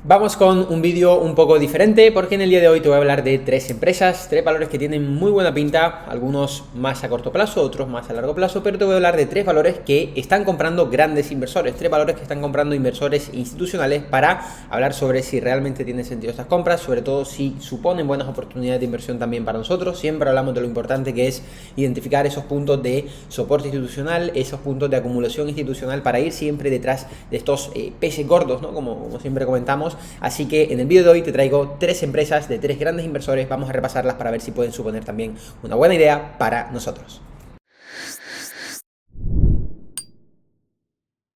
Vamos con un vídeo un poco diferente porque en el día de hoy te voy a hablar de tres empresas, tres valores que tienen muy buena pinta, algunos más a corto plazo, otros más a largo plazo, pero te voy a hablar de tres valores que están comprando grandes inversores, tres valores que están comprando inversores institucionales para hablar sobre si realmente tienen sentido estas compras, sobre todo si suponen buenas oportunidades de inversión también para nosotros. Siempre hablamos de lo importante que es identificar esos puntos de soporte institucional, esos puntos de acumulación institucional para ir siempre detrás de estos peces gordos, ¿no? Como siempre comentamos. Así que en el vídeo de hoy te traigo tres empresas de tres grandes inversores, vamos a repasarlas para ver si pueden suponer también una buena idea para nosotros.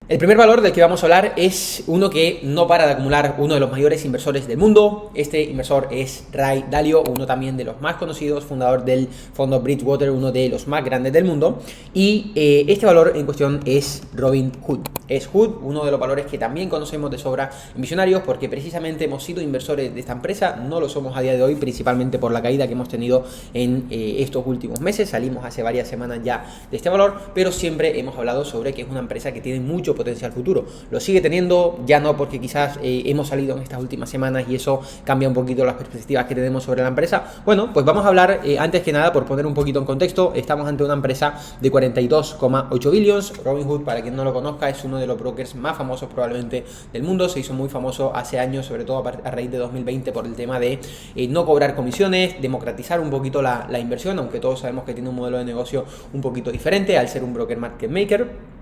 El primer valor del que vamos a hablar es uno que no para de acumular uno de los mayores inversores del mundo. Este inversor es Ray Dalio, uno también de los más conocidos, fundador del fondo Bridgewater, uno de los más grandes del mundo. Y este valor en cuestión es Robinhood. Es Hood, uno de los valores que también conocemos de sobra en Visionarios, porque precisamente hemos sido inversores de esta empresa. No lo somos a día de hoy, principalmente por la caída que hemos tenido en estos últimos meses. Salimos hace varias semanas ya de este valor, pero siempre hemos hablado sobre que es una empresa que tiene mucho potencial futuro. Lo sigue teniendo, ya no porque quizás hemos salido en estas últimas semanas y eso cambia un poquito las perspectivas que tenemos sobre la empresa. Bueno, pues vamos a hablar antes que nada, por poner un poquito en contexto, estamos ante una empresa de 42,8 billions. Robinhood, para quien no lo conozca, es uno de los brokers más famosos probablemente del mundo. Se hizo muy famoso hace años, sobre todo a raíz de 2020, por el tema de no cobrar comisiones, democratizar un poquito la inversión, aunque todos sabemos que tiene un modelo de negocio un poquito diferente al ser un broker market maker.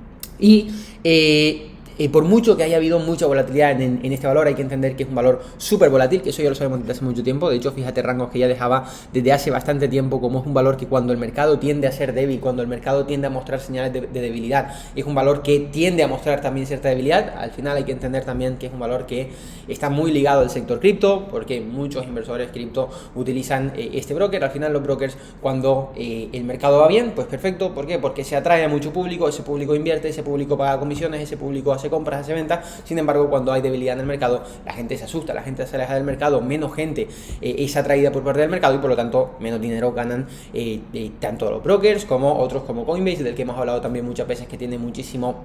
Y por mucho que haya habido mucha volatilidad en este valor, hay que entender que es un valor súper volátil, que eso ya lo sabemos desde hace mucho tiempo. De hecho, fíjate rangos que ya dejaba desde hace bastante tiempo, como es un valor que cuando el mercado tiende a ser débil, cuando el mercado tiende a mostrar señales de debilidad, es un valor que tiende a mostrar también cierta debilidad. Al final hay que entender también que es un valor que está muy ligado al sector cripto, porque muchos inversores cripto utilizan este broker. Al final los brokers, cuando el mercado va bien, pues perfecto. ¿Por qué? Porque se atrae a mucho público, ese público invierte, ese público paga comisiones, ese público hace compras, hace ventas. Sin embargo, cuando hay debilidad en el mercado, la gente se asusta, la gente se aleja del mercado, menos gente es atraída por parte del mercado y por lo tanto menos dinero ganan tanto los brokers como otros como Coinbase, del que hemos hablado también muchas veces, que tiene muchísimo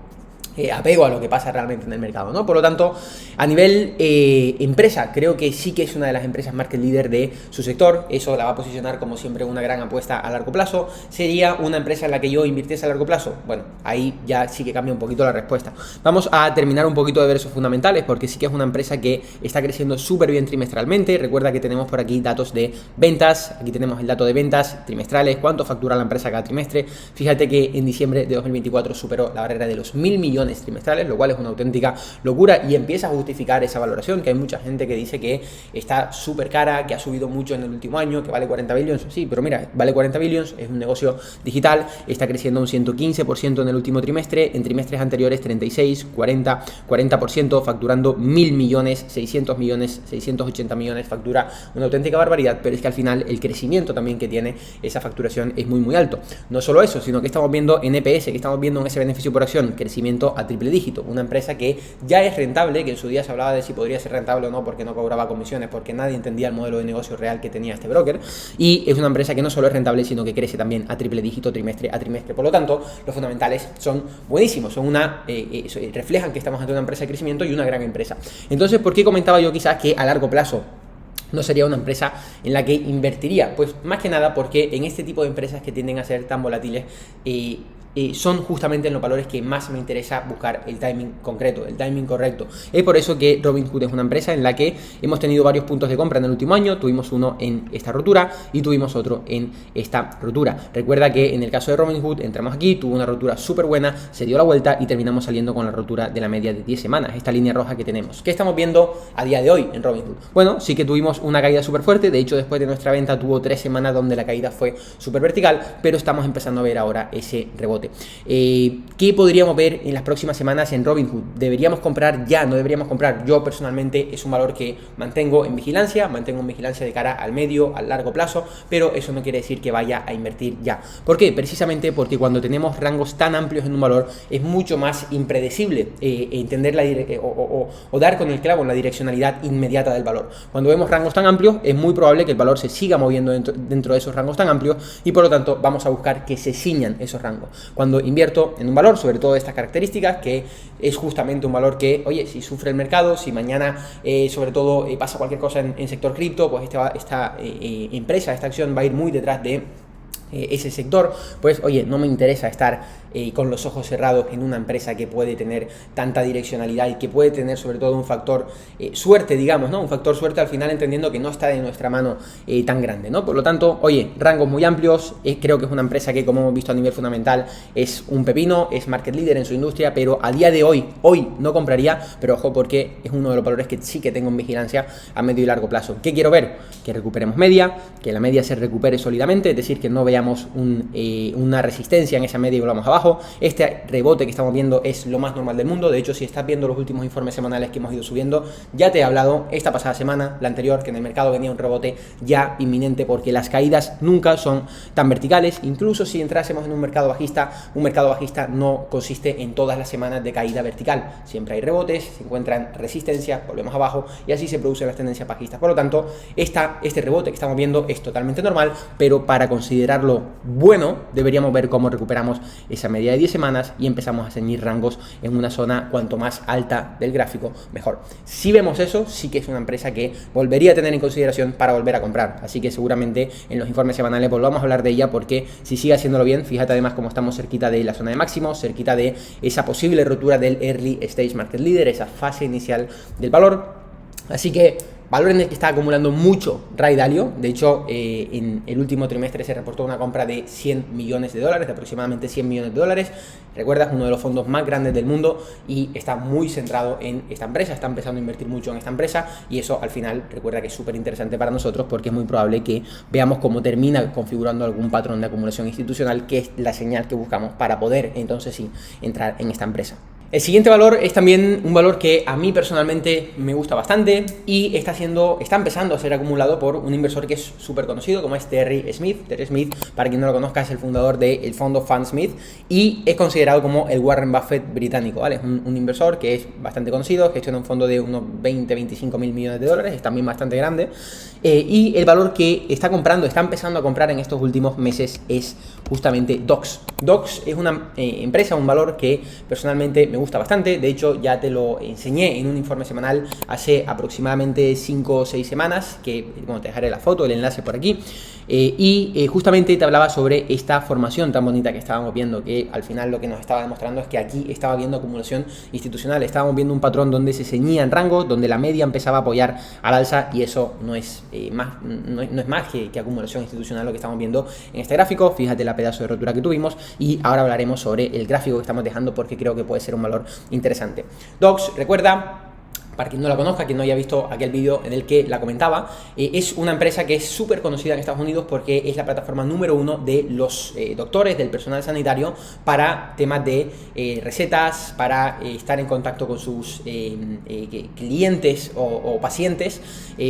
apego a lo que pasa realmente en el mercado, ¿no? Por lo tanto, a nivel empresa, creo que sí que es una de las empresas market leader de su sector. Eso la va a posicionar como siempre una gran apuesta a largo plazo. ¿Sería una empresa en la que yo invirtiese a largo plazo? Bueno, ahí ya sí que cambia un poquito la respuesta. Vamos a terminar un poquito de ver esos fundamentales, porque sí que es una empresa que está creciendo súper bien trimestralmente. Recuerda que tenemos por aquí datos de ventas, aquí tenemos el dato de ventas trimestrales, cuánto factura la empresa cada trimestre. Fíjate que en diciembre de 2024 superó la barrera de los 1.000 millones trimestrales, lo cual es una auténtica locura y empieza a justificar esa valoración, que hay mucha gente que dice que está súper cara, que ha subido mucho en el último año, que vale 40 billions. Sí, pero mira, vale 40 billions, es un negocio digital, está creciendo un 115% en el último trimestre, en trimestres anteriores 36, 40%, facturando 1.000 millones, 600 millones, 680 millones, factura una auténtica barbaridad, pero es que al final el crecimiento también que tiene esa facturación es muy alto. No solo eso, sino que estamos viendo en EPS, que estamos viendo en ese beneficio por acción, crecimiento a triple dígito, una empresa que ya es rentable, que en su día se hablaba de si podría ser rentable o no porque no cobraba comisiones, porque nadie entendía el modelo de negocio real que tenía este broker, y es una empresa que no solo es rentable, sino que crece también a triple dígito trimestre a trimestre. Por lo tanto, los fundamentales son buenísimos, son reflejan que estamos ante una empresa de crecimiento y una gran empresa. Entonces, ¿por qué comentaba yo quizás que a largo plazo no sería una empresa en la que invertiría? Pues más que nada porque en este tipo de empresas que tienden a ser tan volátiles, son justamente en los valores que más me interesa buscar el timing concreto, el timing correcto. Es por eso que Robinhood es una empresa en la que hemos tenido varios puntos de compra en el último año. Tuvimos uno en esta rotura y tuvimos otro en esta rotura. Recuerda que en el caso de Robinhood entramos aquí, tuvo una rotura súper buena, se dio la vuelta y terminamos saliendo con la rotura de la media de 10 semanas, esta línea roja que tenemos. ¿Qué estamos viendo a día de hoy en Robinhood? Bueno, sí que tuvimos una caída súper fuerte. De hecho, después de nuestra venta tuvo 3 semanas donde la caída fue súper vertical, pero estamos empezando a ver ahora ese rebote. ¿Qué podríamos ver en las próximas semanas en Robinhood? ¿Deberíamos comprar ya? ¿No deberíamos comprar? Yo personalmente es un valor que mantengo en vigilancia de cara al medio, al largo plazo, pero eso no quiere decir que vaya a invertir ya. ¿Por qué? Precisamente porque cuando tenemos rangos tan amplios en un valor es mucho más impredecible entender o dar con el clavo en la direccionalidad inmediata del valor. Cuando vemos rangos tan amplios es muy probable que el valor se siga moviendo dentro de esos rangos tan amplios y por lo tanto vamos a buscar que se ciñan esos rangos. cuando invierto en un valor, sobre todo de estas características, que es justamente un valor que, oye, si sufre el mercado, si mañana sobre todo pasa cualquier cosa en sector cripto, pues esta empresa, esta acción va a ir muy detrás de ese sector, pues oye, no me interesa estar con los ojos cerrados en una empresa que puede tener tanta direccionalidad y que puede tener sobre todo un factor suerte, digamos, ¿no? Un factor suerte al final, entendiendo que no está de nuestra mano tan grande, ¿no? Por lo tanto, oye, rangos muy amplios, creo que es una empresa que, como hemos visto a nivel fundamental, es un pepino, es market leader en su industria, pero a día de hoy no compraría, pero ojo, porque es uno de los valores que sí que tengo en vigilancia a medio y largo plazo. ¿Qué quiero ver? Que recuperemos media, que la media se recupere sólidamente, es decir, que no veamos una resistencia en esa media y volvamos abajo. Este rebote que estamos viendo es lo más normal del mundo. De hecho, si estás viendo los últimos informes semanales que hemos ido subiendo, ya te he hablado esta pasada semana, la anterior, que en el mercado venía un rebote ya inminente, porque las caídas nunca son tan verticales. Incluso si entrásemos en un mercado bajista no consiste en todas las semanas de caída vertical. Siempre hay rebotes, se encuentran resistencias, volvemos abajo y así se producen las tendencias bajistas. Por lo tanto, este rebote que estamos viendo es totalmente normal, pero para considerarlo bueno, deberíamos ver cómo recuperamos esa media de 10 semanas y empezamos a ceñir rangos en una zona cuanto más alta del gráfico, mejor. Si vemos eso, sí que es una empresa que volvería a tener en consideración para volver a comprar. Así que seguramente en los informes semanales volvamos a hablar de ella, porque si sigue haciéndolo bien, fíjate además cómo estamos cerquita de la zona de máximos, cerquita de esa posible rotura del Early Stage Market Leader, esa fase inicial del valor. Así que valor en el que está acumulando mucho Ray Dalio. De hecho, en el último trimestre se reportó una compra de 100 millones de dólares, de aproximadamente 100 millones de dólares. Recuerda, es uno de los fondos más grandes del mundo y está muy centrado en esta empresa, está empezando a invertir mucho en esta empresa, y eso al final recuerda que es súper interesante para nosotros, porque es muy probable que veamos cómo termina configurando algún patrón de acumulación institucional, que es la señal que buscamos para poder entonces sí entrar en esta empresa. El siguiente valor es también un valor que a mí personalmente me gusta bastante y está empezando a ser acumulado por un inversor que es súper conocido, como es Terry Smith. Terry Smith, para quien no lo conozca, es el fundador del fondo FundSmith y es considerado como el Warren Buffett británico, ¿vale? Es un inversor que es bastante conocido, gestiona un fondo de unos 20-25 mil millones de dólares, es también bastante grande, y el valor que está empezando a comprar en estos últimos meses es justamente Dox. Dox es una empresa, un valor que personalmente me gusta bastante. De hecho, ya te lo enseñé en un informe semanal hace aproximadamente 5 o 6 semanas, que bueno, te dejaré la foto, el enlace por aquí, justamente te hablaba sobre esta formación tan bonita que estábamos viendo, que al final lo que nos estaba demostrando es que aquí estaba viendo acumulación institucional, estábamos viendo un patrón donde se ceñían rangos, donde la media empezaba a apoyar al alza, y eso no es más que acumulación institucional lo que estamos viendo en este gráfico. Fíjate la pedazo de rotura que tuvimos, y ahora hablaremos sobre el gráfico que estamos dejando, porque creo que puede ser un valor interesante. Dox, recuerda, para quien no la conozca, quien no haya visto aquel vídeo en el que la comentaba, es una empresa que es súper conocida en Estados Unidos porque es la plataforma número 1 de los doctores, del personal sanitario, para temas de recetas, para estar en contacto con sus clientes o pacientes,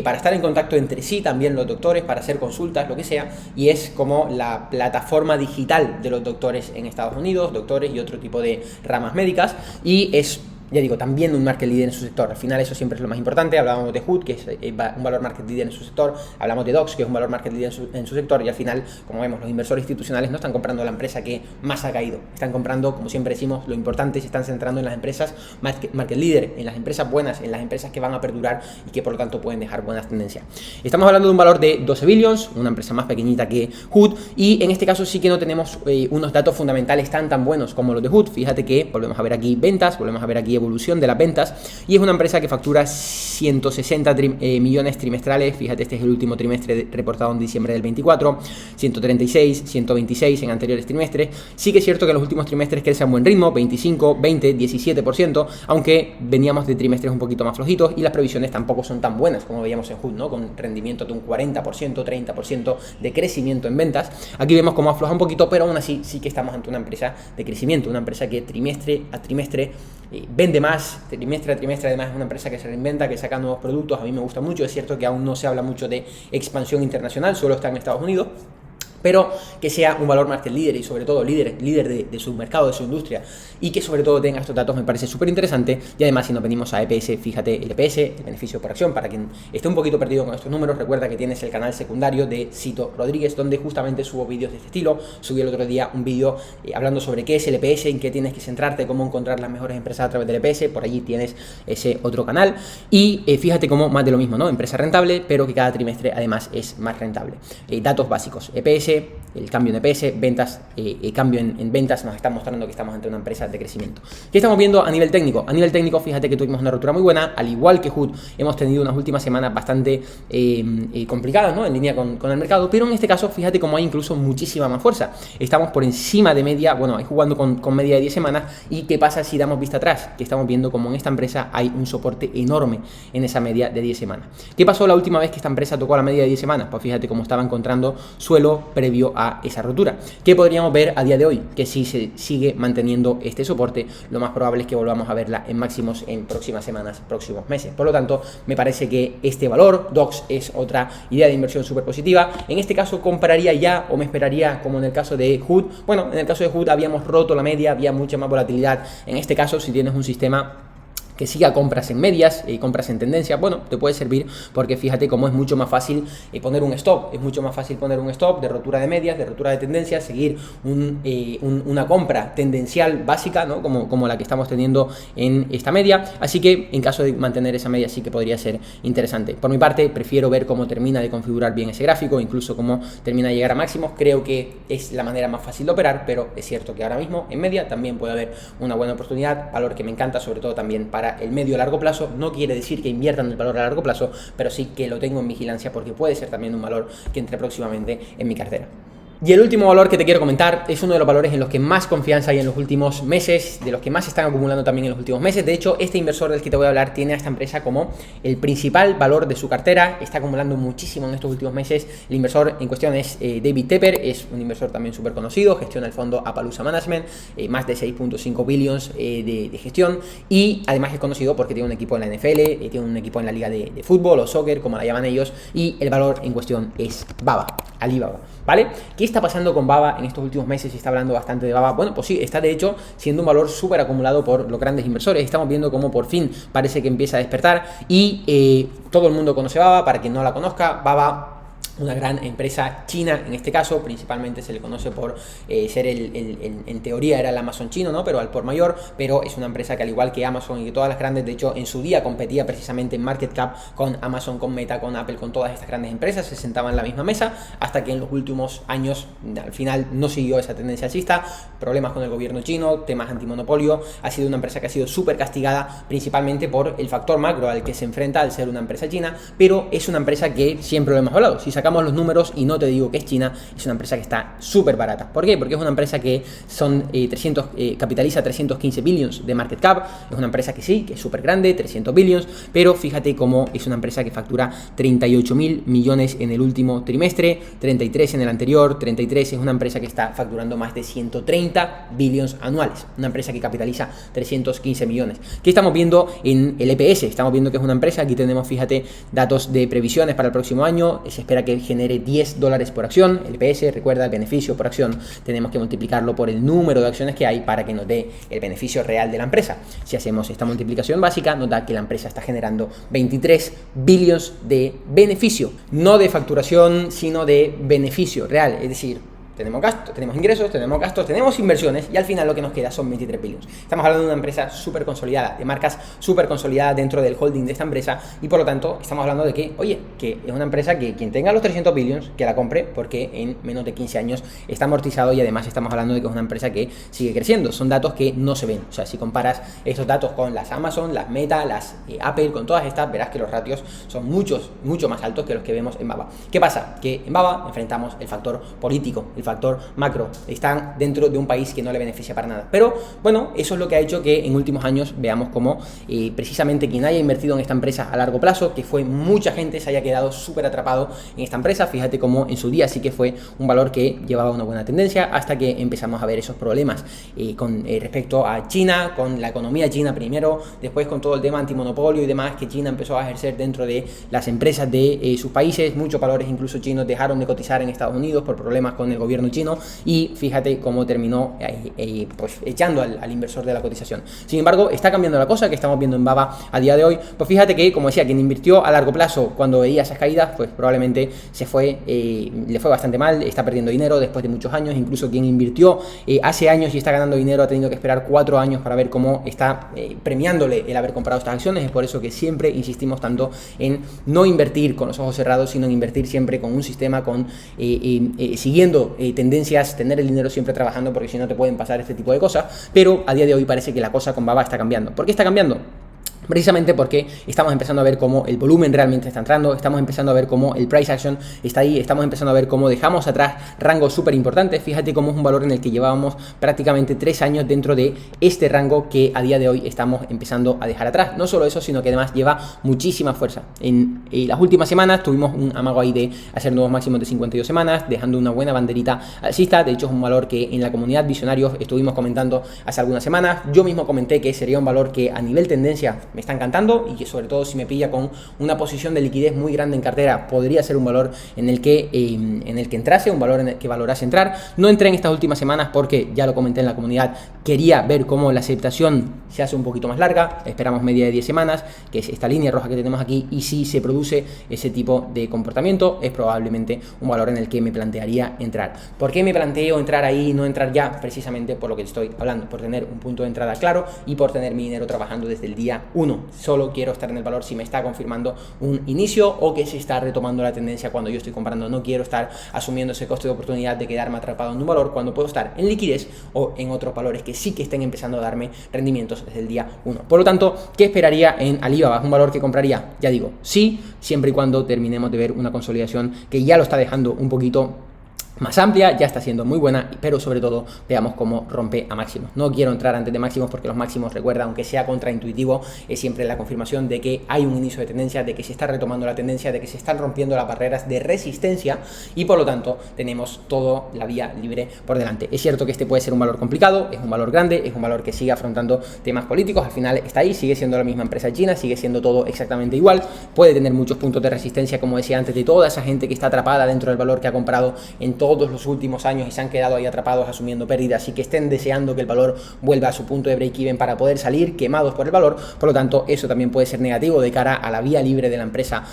para estar en contacto entre sí también los doctores, para hacer consultas, lo que sea, y es como la plataforma digital de los doctores en Estados Unidos, doctores y otro tipo de ramas médicas, y es, ya digo, también un market leader en su sector. Al final eso siempre es lo más importante. Hablábamos de Hood, que es un valor market leader en su sector. Hablamos de Dox, que es un valor market leader en su sector. Y al final, como vemos, los inversores institucionales no están comprando la empresa que más ha caído. Están comprando, como siempre decimos, lo importante, se están centrando en las empresas market leader, en las empresas buenas, en las empresas que van a perdurar y que por lo tanto pueden dejar buenas tendencias. Estamos hablando de un valor de 12 billions, una empresa más pequeñita que Hood, y en este caso sí que no tenemos unos datos fundamentales tan buenos como los de Hood. Fíjate que volvemos a ver aquí ventas, volvemos a ver aquí evolución de las ventas, y es una empresa que factura 160 millones trimestrales. Fíjate, este es el último trimestre reportado en diciembre del 24, 136, 126 en anteriores trimestres. Sí que es cierto que en los últimos trimestres crece a buen ritmo, 25, 20, 17%, aunque veníamos de trimestres un poquito más flojitos y las previsiones tampoco son tan buenas como veíamos en Hood, ¿no? Con rendimiento de un 40%, 30% de crecimiento en ventas. Aquí vemos cómo afloja un poquito, pero aún así sí que estamos ante una empresa de crecimiento, una empresa que trimestre a trimestre vende más, trimestre a trimestre. Además es una empresa que se reinventa, que saca nuevos productos. A mí me gusta mucho. Es cierto que aún no se habla mucho de expansión internacional, solo está en Estados Unidos, pero que sea un valor market líder y sobre todo líder de su mercado, de su industria, y que sobre todo tenga estos datos me parece súper interesante. Y además, si nos venimos a EPS, fíjate el EPS, el beneficio por acción, para quien esté un poquito perdido con estos números, recuerda que tienes el canal secundario de Cito Rodríguez, donde justamente subo vídeos de este estilo. Subí el otro día un vídeo hablando sobre qué es el EPS, en qué tienes que centrarte, cómo encontrar las mejores empresas a través del EPS, por allí tienes ese otro canal. Y fíjate cómo más de lo mismo, ¿no? Empresa rentable, pero que cada trimestre además es más rentable. Datos básicos, EPS, el cambio en EPS, ventas, cambio en ventas nos está mostrando que estamos ante una empresa de crecimiento. ¿Qué estamos viendo a nivel técnico? A nivel técnico, fíjate que tuvimos una ruptura muy buena, al igual que HOOD, hemos tenido unas últimas semanas bastante complicadas, ¿no? En línea con el mercado, pero en este caso, fíjate cómo hay incluso muchísima más fuerza. Estamos por encima de media, bueno, jugando con media de 10 semanas, y ¿qué pasa si damos vista atrás? Que estamos viendo como en esta empresa hay un soporte enorme en esa media de 10 semanas. ¿Qué pasó la última vez que esta empresa tocó la media de 10 semanas? Pues fíjate cómo estaba encontrando suelo previo a esa rotura. ¿Qué podríamos ver a día de hoy? Que si se sigue manteniendo este soporte, lo más probable es que volvamos a verla en máximos en próximas semanas, próximos meses. Por lo tanto, me parece que este valor, DOX, es otra idea de inversión súper positiva. En este caso, compraría ya o me esperaría, como en el caso de HOOD. Bueno, en el caso de HOOD habíamos roto la media, había mucha más volatilidad. En este caso, si tienes un sistema que siga compras en medias, compras en tendencia, bueno, te puede servir porque fíjate cómo es mucho más fácil poner un stop, es mucho más fácil poner un stop de rotura de medias, de rotura de tendencias, seguir una compra tendencial básica, ¿no? Como la que estamos teniendo en esta media, así que en caso de mantener esa media sí que podría ser interesante. Por mi parte, prefiero ver cómo termina de configurar bien ese gráfico, incluso cómo termina de llegar a máximos, creo que es la manera más fácil de operar, pero es cierto que ahora mismo en media también puede haber una buena oportunidad, valor que me encanta, sobre todo también para el medio a largo plazo. No quiere decir que inviertan el valor a largo plazo, pero sí que lo tengo en vigilancia porque puede ser también un valor que entre próximamente en mi cartera. Y el último valor que te quiero comentar es uno de los valores en los que más confianza hay en los últimos meses, de los que más se están acumulando también en los últimos meses. De hecho, este inversor del que te voy a hablar tiene a esta empresa como el principal valor de su cartera, está acumulando muchísimo en estos últimos meses. El inversor en cuestión es David Tepper, es un inversor también súper conocido, gestiona el fondo Appaloosa Management, más de 6.5 billions de gestión, y además es conocido porque tiene un equipo en la NFL, tiene un equipo en la liga de fútbol o soccer, como la llaman ellos, y el valor en cuestión es Baba, Alibaba, ¿vale? ¿Qué está pasando con Baba en estos últimos meses? Se está hablando bastante de Baba. Bueno, pues sí, está de hecho siendo un valor súper acumulado por los grandes inversores. Estamos viendo cómo por fin parece que empieza a despertar y todo el mundo conoce Baba. Para quien no la conozca, Baba, una gran empresa china, en este caso, principalmente se le conoce por ser en teoría era el Amazon chino, ¿no? Pero al por mayor, pero es una empresa que al igual que Amazon y que todas las grandes, de hecho, en su día competía precisamente en market cap con Amazon, con Meta, con Apple, con todas estas grandes empresas, se sentaban en la misma mesa, hasta que en los últimos años, al final, no siguió esa tendencia alcista, problemas con el gobierno chino, temas antimonopolio, ha sido una empresa que ha sido súper castigada, principalmente por el factor macro al que se enfrenta al ser una empresa china, pero es una empresa que siempre lo hemos hablado, si sacamos los números y no te digo que es China, es una empresa que está súper barata. ¿Por qué? Porque es una empresa que capitaliza 315 billions de market cap, es una empresa que sí, que es súper grande, 300 billions, pero fíjate cómo es una empresa que factura 38.000 millones en el último trimestre, 33 en el anterior, 33, es una empresa que está facturando más de 130 billions anuales, una empresa que capitaliza 315 millones. ¿Qué estamos viendo en el EPS? Estamos viendo que es una empresa, aquí tenemos, fíjate, datos de previsiones para el próximo año, se espera que genere $10 por acción. El EPS, recuerda, el beneficio por acción, tenemos que multiplicarlo por el número de acciones que hay para que nos dé el beneficio real de la empresa. Si hacemos esta multiplicación básica, nos da que la empresa está generando 23 billions de beneficio, no de facturación, sino de beneficio real, es decir, tenemos gastos, tenemos ingresos, tenemos gastos, tenemos inversiones y al final lo que nos queda son 23 billions. Estamos hablando de una empresa súper consolidada, de marcas súper consolidadas dentro del holding de esta empresa y por lo tanto estamos hablando de que, oye, que es una empresa que quien tenga los 300 billions, que la compre porque en menos de 15 años está amortizado y además estamos hablando de que es una empresa que sigue creciendo. Son datos que no se ven. O sea, si comparas estos datos con las Amazon, las Meta, las Apple, con todas estas, verás que los ratios son mucho más altos que los que vemos en Baba. ¿Qué pasa? Que en Baba enfrentamos el factor político, el factor macro. Están dentro de un país que no le beneficia para nada. Pero bueno, eso es lo que ha hecho que en últimos años veamos como precisamente quien haya invertido en esta empresa a largo plazo, que fue mucha gente, se haya quedado súper atrapado en esta empresa. Fíjate cómo en su día sí que fue un valor que llevaba una buena tendencia, hasta que empezamos a ver esos problemas con respecto a China, con la economía china primero, después con todo el tema antimonopolio y demás que China empezó a ejercer dentro de las empresas de sus países. Muchos valores incluso chinos dejaron de cotizar en Estados Unidos por problemas con el gobierno chino, y fíjate cómo terminó pues echando al inversor de la cotización. Sin embargo, está cambiando la cosa, que estamos viendo en Baba a día de hoy. Pues fíjate que, como decía, quien invirtió a largo plazo cuando veía esas caídas, pues probablemente le fue bastante mal, está perdiendo dinero después de muchos años. Incluso quien invirtió hace años y está ganando dinero ha tenido que esperar 4 años para ver cómo está premiándole el haber comprado estas acciones. Es por eso que siempre insistimos tanto en no invertir con los ojos cerrados, sino en invertir siempre con un sistema, siguiendo tendencias, tener el dinero siempre trabajando, porque si no te pueden pasar este tipo de cosas. Pero a día de hoy parece que la cosa con Baba está cambiando. ¿Por qué está cambiando? Precisamente porque estamos empezando a ver cómo el volumen realmente está entrando, estamos empezando a ver cómo el price action está ahí, estamos empezando a ver cómo dejamos atrás rangos súper importantes. Fíjate cómo es un valor en el que llevábamos prácticamente 3 años dentro de este rango que a día de hoy estamos empezando a dejar atrás. No solo eso, sino que además lleva muchísima fuerza. En las últimas semanas tuvimos un amago ahí de hacer nuevos máximos de 52 semanas, dejando una buena banderita alcista. De hecho, es un valor que en la comunidad Visionarios estuvimos comentando hace algunas semanas. Yo mismo comenté que sería un valor que a nivel tendencia me está encantando, y que sobre todo si me pilla con una posición de liquidez muy grande en cartera, podría ser un valor en el que entrase, un valor en el que valorase entrar. No entré en estas últimas semanas porque, ya lo comenté en la comunidad, quería ver cómo la aceptación se hace un poquito más larga. Esperamos media de 10 semanas, que es esta línea roja que tenemos aquí, y si se produce ese tipo de comportamiento, es probablemente un valor en el que me plantearía entrar. ¿Por qué me planteo entrar ahí y no entrar ya? Precisamente por lo que te estoy hablando, por tener un punto de entrada claro y por tener mi dinero trabajando desde el día 1. Solo quiero estar en el valor si me está confirmando un inicio o que se está retomando la tendencia cuando yo estoy comprando. No quiero estar asumiendo ese coste de oportunidad de quedarme atrapado en un valor cuando puedo estar en liquidez o en otros valores que sí que estén empezando a darme rendimientos desde el día 1. Por lo tanto, ¿qué esperaría en Alibaba? ¿Es un valor que compraría? Ya digo, sí, siempre y cuando terminemos de ver una consolidación que ya lo está dejando un poquito más amplia, ya está siendo muy buena, pero sobre todo veamos cómo rompe a máximos. No quiero entrar antes de máximos porque los máximos, recuerda, aunque sea contraintuitivo, es siempre la confirmación de que hay un inicio de tendencia, de que se está retomando la tendencia, de que se están rompiendo las barreras de resistencia, y por lo tanto tenemos toda la vía libre por delante. Es cierto que este puede ser un valor complicado, es un valor grande, es un valor que sigue afrontando temas políticos. Al final está ahí, sigue siendo la misma empresa china, sigue siendo todo exactamente igual, puede tener muchos puntos de resistencia, como decía antes, de toda esa gente que está atrapada dentro del valor, que ha comprado en todos los últimos años y se han quedado ahí atrapados asumiendo pérdidas, y que estén deseando que el valor vuelva a su punto de break-even para poder salir quemados por el valor. Por lo tanto, eso también puede ser negativo de cara a la vía libre de la empresa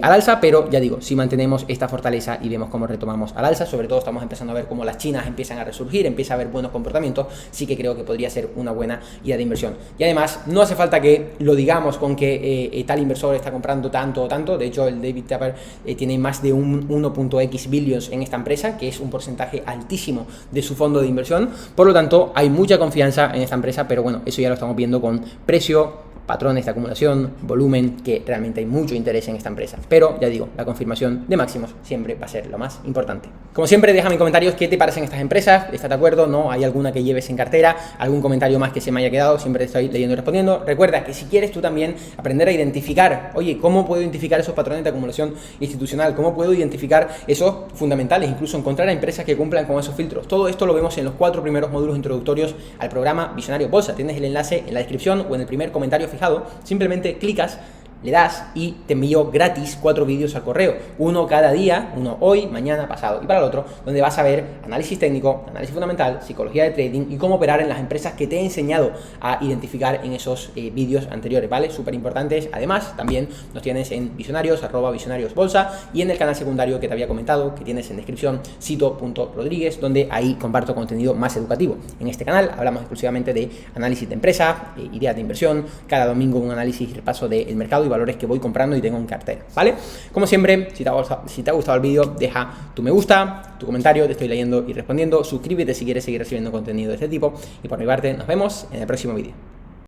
al alza. Pero ya digo, si mantenemos esta fortaleza y vemos cómo retomamos al alza, sobre todo estamos empezando a ver cómo las chinas empiezan a resurgir, empieza a haber buenos comportamientos, sí que creo que podría ser una buena idea de inversión. Y además, no hace falta que lo digamos con que tal inversor está comprando tanto o tanto. De hecho, el David Tepper tiene más de un 1.x billions en esta empresa, que es un porcentaje altísimo de su fondo de inversión. Por lo tanto, hay mucha confianza en esta empresa, pero bueno, eso ya lo estamos viendo con precio, patrones de acumulación, volumen, que realmente hay mucho interés en esta empresa. Pero ya digo, la confirmación de máximos siempre va a ser lo más importante. Como siempre, déjame en comentarios qué te parecen estas empresas. ¿Estás de acuerdo? ¿No? ¿Hay alguna que lleves en cartera? ¿Algún comentario más que se me haya quedado? Siempre te estoy leyendo y respondiendo. Recuerda que si quieres tú también aprender a identificar, oye, ¿cómo puedo identificar esos patrones de acumulación institucional? ¿Cómo puedo identificar esos fundamentales? Incluso encontrar a empresas que cumplan con esos filtros. Todo esto lo vemos en los 4 primeros módulos introductorios al programa Visionarios Bolsa. Tienes el enlace en la descripción o en el primer comentario fijado. Simplemente clicas, le das y te envío gratis 4 vídeos al correo, uno cada día, uno hoy, mañana, pasado, y para el otro, donde vas a ver análisis técnico, análisis fundamental, psicología de trading y cómo operar en las empresas que te he enseñado a identificar en esos vídeos anteriores, ¿vale? Súper importantes. Además, también nos tienes en Visionarios, @visionariosbolsa, y en el canal secundario que te había comentado, que tienes en descripción, Sito.Rodríguez, donde ahí comparto contenido más educativo. En este canal hablamos exclusivamente de análisis de empresa, ideas de inversión, cada domingo un análisis y repaso del mercado y valores que voy comprando y tengo en cartera, ¿vale? Como siempre, si te ha gustado el vídeo, deja tu me gusta, tu comentario, te estoy leyendo y respondiendo. Suscríbete si quieres seguir recibiendo contenido de este tipo, y por mi parte nos vemos en el próximo vídeo.